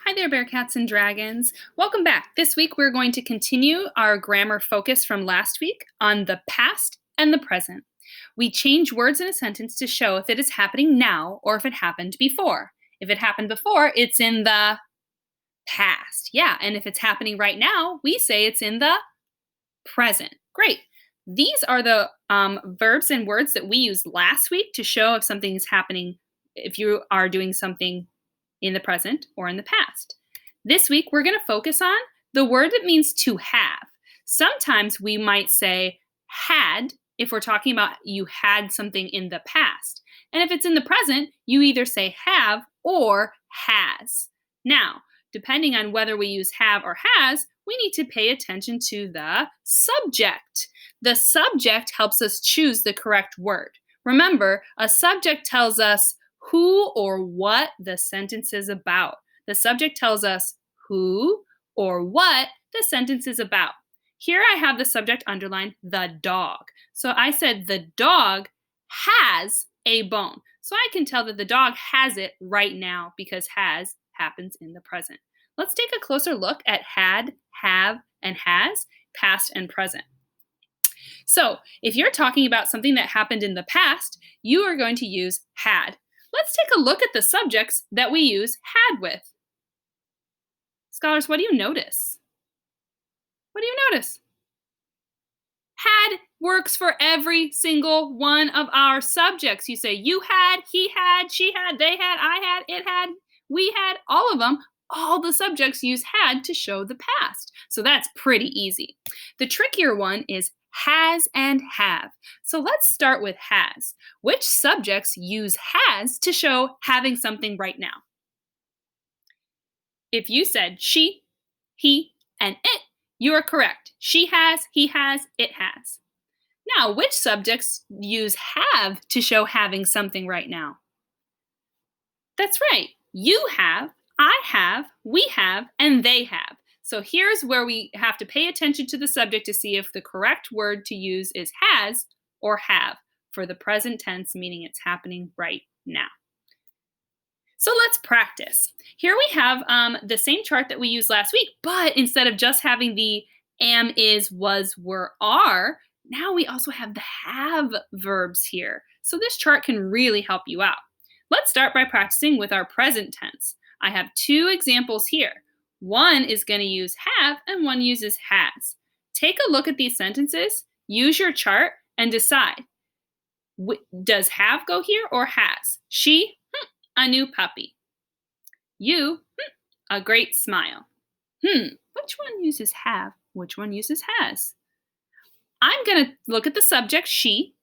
Hi there, Bearcats and Dragons. Welcome back. This week we're going to continue our grammar focus from last week on the past and the present. We change words in a sentence to show if it is happening now or if it happened before. If it happened before, it's in the past. Yeah, and if it's happening right now, we say it's in the present. Great. These are the verbs and words that we used last week to show if something is happening, if you are doing something in the present or in the past. This week, we're going to focus on the word that means to have. Sometimes we might say had if we're talking about you had something in the past. And if it's in the present, you either say have or has. Now, depending on whether we use have or has, we need to pay attention to the subject. The subject helps us choose the correct word. Remember, a subject tells us who or what the sentence is about. The subject tells us who or what the sentence is about. Here I have the subject underlined, the dog. So I said the dog has a bone. So I can tell that the dog has it right now because has happens in the present. Let's take a closer look at had, have, and has, past and present. So if you're talking about something that happened in the past, you are going to use had. Let's take a look at the subjects that we use had with. Scholars, what do you notice? What do you notice? Had works for every single one of our subjects. You say you had, he had, she had, they had, I had, it had, we had, all of them. All the subjects use had to show the past. So that's pretty easy. The trickier one is has and have. So let's start with has. Which subjects use has to show having something right now? If you said she, he, and it, you are correct. She has, he has, it has. Now, which subjects use have to show having something right now? That's right. You have, I have, we have, and they have. So here's where we have to pay attention to the subject to see if the correct word to use is has or have for the present tense, meaning it's happening right now. So let's practice. Here we have the same chart that we used last week, but instead of just having the am, is, was, were, are, now we also have the have verbs here. So this chart can really help you out. Let's start by practicing with our present tense. I have two examples here. One is going to use have and one uses has. Take a look at these sentences, use your chart, and decide. Does have go here or has? She, a new puppy. You, a great smile. Which one uses have? Which one uses has? I'm going to look at the subject, she.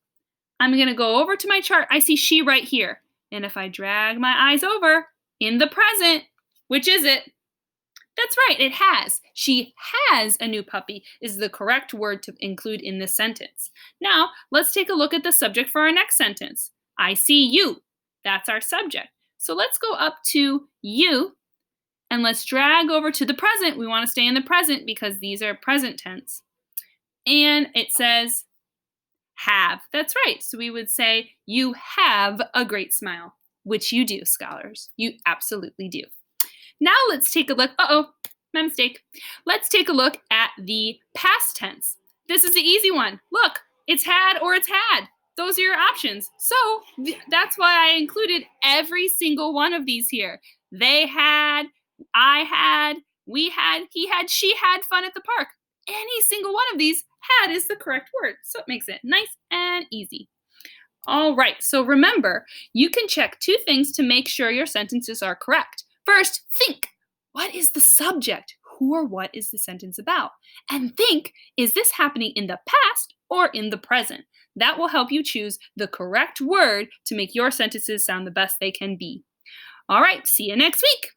I'm going to go over to my chart. I see she right here. And if I drag my eyes over, in the present, which is it? That's right, it has. She has a new puppy is the correct word to include in this sentence. Now, let's take a look at the subject for our next sentence. I see you. That's our subject. So let's go up to you and let's drag over to the present. We want to stay in the present because these are present tense. And it says have. That's right. So we would say you have a great smile, which you do, scholars. You absolutely do. Now let's take a look. My mistake. Let's take a look at the past tense. This is the easy one. Look, it's had or it's had. Those are your options. So that's why I included every single one of these here. They had, I had, we had, he had, she had fun at the park. Any single one of these, had is the correct word. So it makes it nice and easy. All right, so remember, you can check two things to make sure your sentences are correct. First, think, what is the subject? Who or what is the sentence about? And think, is this happening in the past or in the present? That will help you choose the correct word to make your sentences sound the best they can be. All right, see you next week.